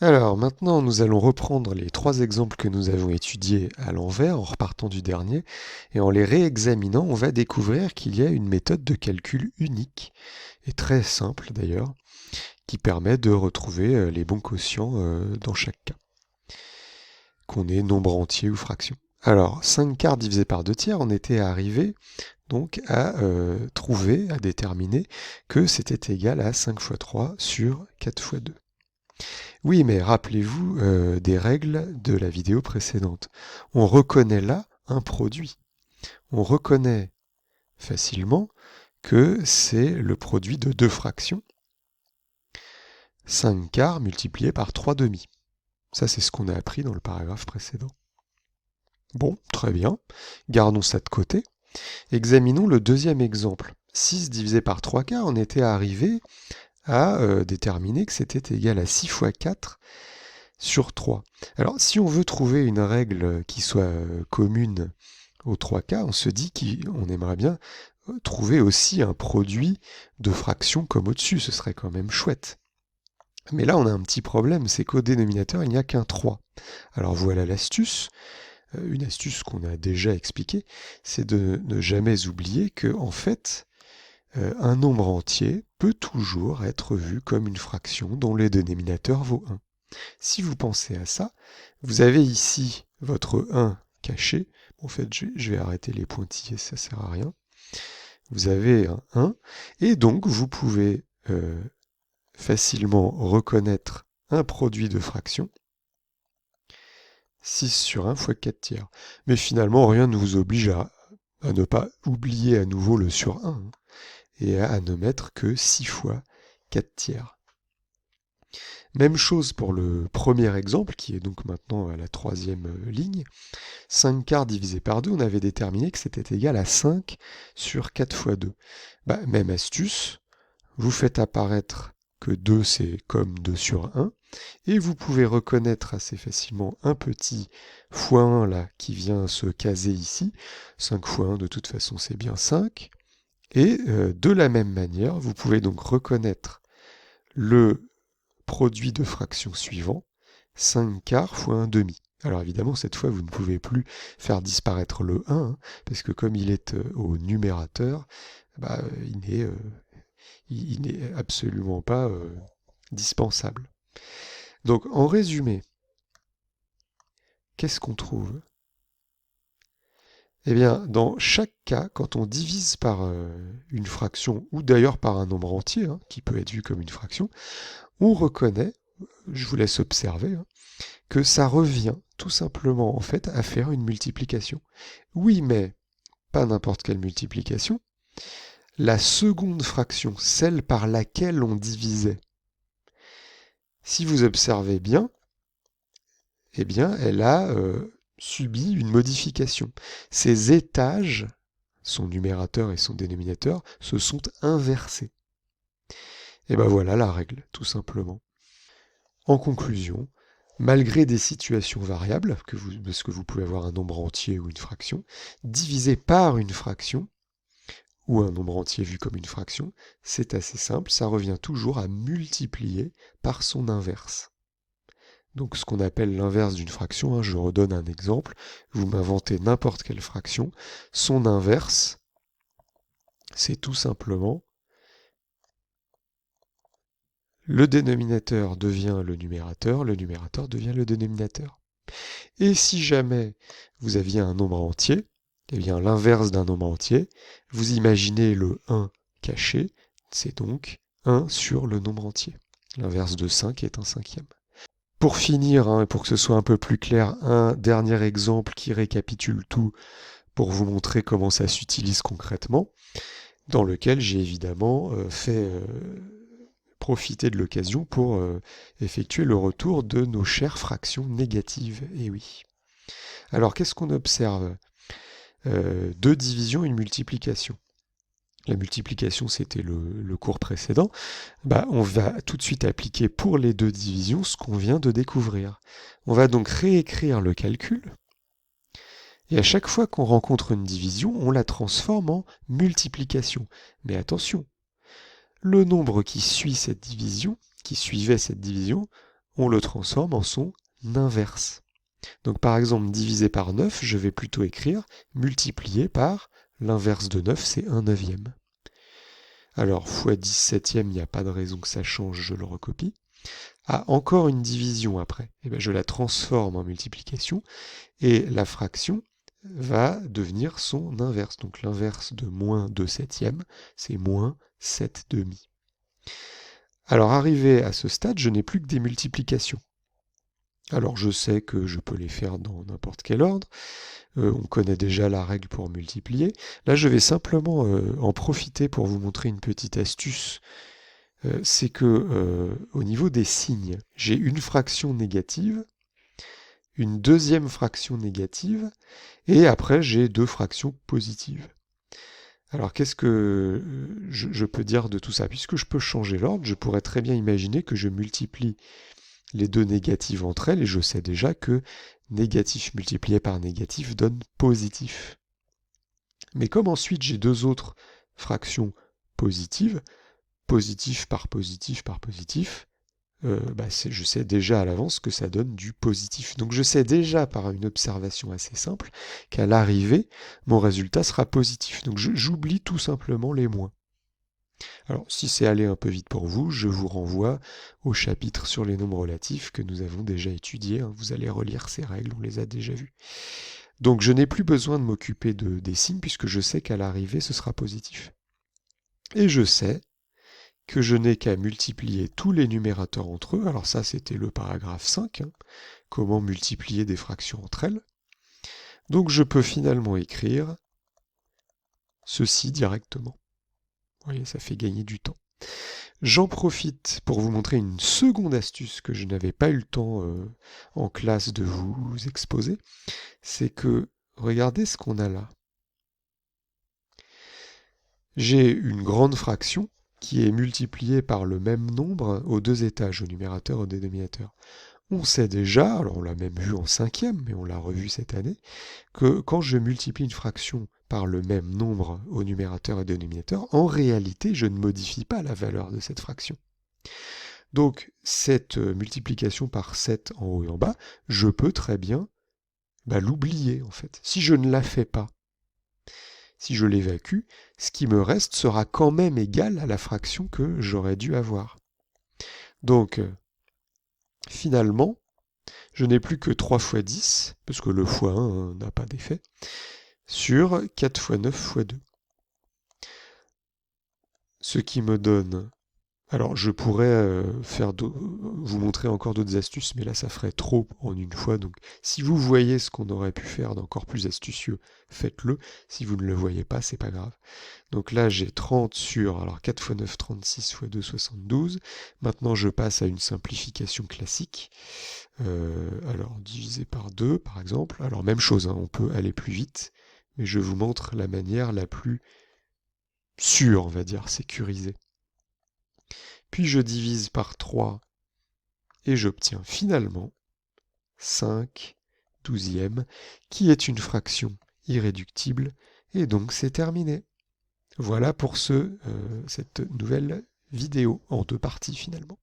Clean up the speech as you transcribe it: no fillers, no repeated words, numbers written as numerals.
Alors maintenant, nous allons reprendre les trois exemples que nous avons étudiés à l'envers en repartant du dernier, et en les réexaminant, on va découvrir qu'il y a une méthode de calcul unique, et très simple d'ailleurs, qui permet de retrouver les bons quotients dans chaque cas, qu'on ait nombre entier ou fraction. Alors, 5 quarts divisé par 2 tiers, on était arrivé donc à trouver, à déterminer que c'était égal à 5 fois 3 sur 4 fois 2. Oui, mais rappelez-vous des règles de la vidéo précédente. On reconnaît là un produit. On reconnaît facilement que c'est le produit de deux fractions, 5 quarts multiplié par 3 demi. Ça, c'est ce qu'on a appris dans le paragraphe précédent. Bon, très bien. Gardons ça de côté. Examinons le deuxième exemple. 6 divisé par 3 quarts, on était arrivé à déterminer que c'était égal à 6 fois 4 sur 3. Alors, si on veut trouver une règle qui soit commune aux 3 cas, on se dit qu'on aimerait bien trouver aussi un produit de fractions comme au-dessus, ce serait quand même chouette. Mais là, on a un petit problème, c'est qu'au dénominateur, il n'y a qu'un 3. Alors voilà l'astuce, une astuce qu'on a déjà expliquée, c'est de ne jamais oublier que, en fait, un nombre entier peut toujours être vu comme une fraction dont le dénominateur vaut 1. Si vous pensez à ça, vous avez ici votre 1 caché. En fait, je vais arrêter les pointillés, ça sert à rien. Vous avez un 1, et donc vous pouvez facilement reconnaître un produit de fraction, 6 sur 1 fois 4 tiers. Mais finalement, rien ne vous oblige à ne pas oublier à nouveau le sur 1, hein, et à ne mettre que 6 fois 4 tiers. Même chose pour le premier exemple, qui est donc maintenant à la troisième ligne. 5 quarts divisé par 2, on avait déterminé que c'était égal à 5 sur 4 fois 2. Même astuce, vous faites apparaître que 2 c'est comme 2 sur 1, et vous pouvez reconnaître assez facilement un petit fois 1 là qui vient se caser ici. 5 fois 1 de toute façon c'est bien 5. Et de la même manière, vous pouvez donc reconnaître le produit de fraction suivant, 5 quarts fois 1 demi. Alors évidemment, cette fois, vous ne pouvez plus faire disparaître le 1, hein, parce que comme il est au numérateur, il n'est absolument pas dispensable. Donc en résumé, qu'est-ce qu'on trouve? Eh bien, dans chaque cas, quand on divise par une fraction, ou d'ailleurs par un nombre entier, hein, qui peut être vu comme une fraction, on reconnaît, je vous laisse observer, hein, que ça revient tout simplement en fait à faire une multiplication. Oui, mais pas n'importe quelle multiplication. La seconde fraction, celle par laquelle on divisait, si vous observez bien, eh bien, elle a subi une modification. Ses étages, son numérateur et son dénominateur, se sont inversés. Et ben voilà la règle, tout simplement. En conclusion, malgré des situations variables, parce que vous pouvez avoir un nombre entier ou une fraction, divisé par une fraction, ou un nombre entier vu comme une fraction, c'est assez simple, ça revient toujours à multiplier par son inverse. Donc ce qu'on appelle l'inverse d'une fraction, hein, je redonne un exemple, vous m'inventez n'importe quelle fraction, son inverse, c'est tout simplement le dénominateur devient le numérateur devient le dénominateur. Et si jamais vous aviez un nombre entier, eh bien l'inverse d'un nombre entier, vous imaginez le 1 caché, c'est donc 1 sur le nombre entier. L'inverse de 5 est un cinquième. Pour finir, hein, et pour que ce soit un peu plus clair, un dernier exemple qui récapitule tout pour vous montrer comment ça s'utilise concrètement, dans lequel j'ai évidemment fait profiter de l'occasion pour effectuer le retour de nos chères fractions négatives. Et oui. Alors qu'est-ce qu'on observe? Deux divisions, une multiplication. La multiplication, c'était le cours précédent. On va tout de suite appliquer pour les deux divisions ce qu'on vient de découvrir. On va donc réécrire le calcul. Et à chaque fois qu'on rencontre une division, on la transforme en multiplication. Mais attention, le nombre qui suivait cette division, on le transforme en son inverse. Donc par exemple, divisé par 9, je vais plutôt écrire multiplié par l'inverse de 9, c'est 1 neuvième. Alors, fois 10 septième, il n'y a pas de raison que ça change, je le recopie. Ah, encore une division après. Eh bien, je la transforme en multiplication, et la fraction va devenir son inverse. Donc l'inverse de moins 2 septièmes, c'est moins 7 demi. Alors arrivé à ce stade, je n'ai plus que des multiplications. Alors je sais que je peux les faire dans n'importe quel ordre. On connaît déjà la règle pour multiplier. Là, je vais simplement en profiter pour vous montrer une petite astuce. C'est que au niveau des signes, j'ai une fraction négative, une deuxième fraction négative, et après j'ai deux fractions positives. Alors qu'est-ce que je peux dire de tout ça? Puisque je peux changer l'ordre, je pourrais très bien imaginer que je multiplie les deux négatives entre elles, et je sais déjà que négatif multiplié par négatif donne positif. Mais comme ensuite j'ai deux autres fractions positives, positif par positif par positif, je sais déjà à l'avance que ça donne du positif. Donc je sais déjà par une observation assez simple qu'à l'arrivée, mon résultat sera positif. Donc j'oublie tout simplement les moins. Alors si c'est allé un peu vite pour vous, je vous renvoie au chapitre sur les nombres relatifs que nous avons déjà étudié. Vous allez relire ces règles, on les a déjà vues. Donc je n'ai plus besoin de m'occuper des signes puisque je sais qu'à l'arrivée ce sera positif. Et je sais que je n'ai qu'à multiplier tous les numérateurs entre eux. Alors ça, c'était le paragraphe 5, comment multiplier des fractions entre elles. Donc je peux finalement écrire ceci directement. Vous voyez, ça fait gagner du temps. J'en profite pour vous montrer une seconde astuce que je n'avais pas eu le temps en classe de vous exposer. C'est que, regardez ce qu'on a là. J'ai une grande fraction qui est multipliée par le même nombre aux deux étages, au numérateur et au dénominateur. On sait déjà, alors on l'a même vu en cinquième, mais on l'a revu cette année, que quand je multiplie une fraction par le même nombre au numérateur et au dénominateur, en réalité, je ne modifie pas la valeur de cette fraction. Donc, cette multiplication par 7 en haut et en bas, je peux très bien l'oublier, en fait. Si je ne la fais pas, si je l'évacue, ce qui me reste sera quand même égal à la fraction que j'aurais dû avoir. Donc, finalement, je n'ai plus que 3 fois 10, parce que le fois 1 n'a pas d'effet, sur 4 fois 9 fois 2. Ce qui me donne... Alors, je pourrais vous montrer encore d'autres astuces, mais là, ça ferait trop en une fois. Donc, si vous voyez ce qu'on aurait pu faire d'encore plus astucieux, faites-le. Si vous ne le voyez pas, c'est pas grave. Donc là, j'ai 30 sur, alors 4 fois 9, 36 fois 2, 72. Maintenant, je passe à une simplification classique. Alors, divisé par 2, par exemple. Alors, même chose, on peut aller plus vite, mais je vous montre la manière la plus sûre, on va dire, sécurisée. Puis je divise par 3 et j'obtiens finalement 5 douzièmes, qui est une fraction irréductible, et donc c'est terminé. Voilà pour cette nouvelle vidéo en deux parties finalement.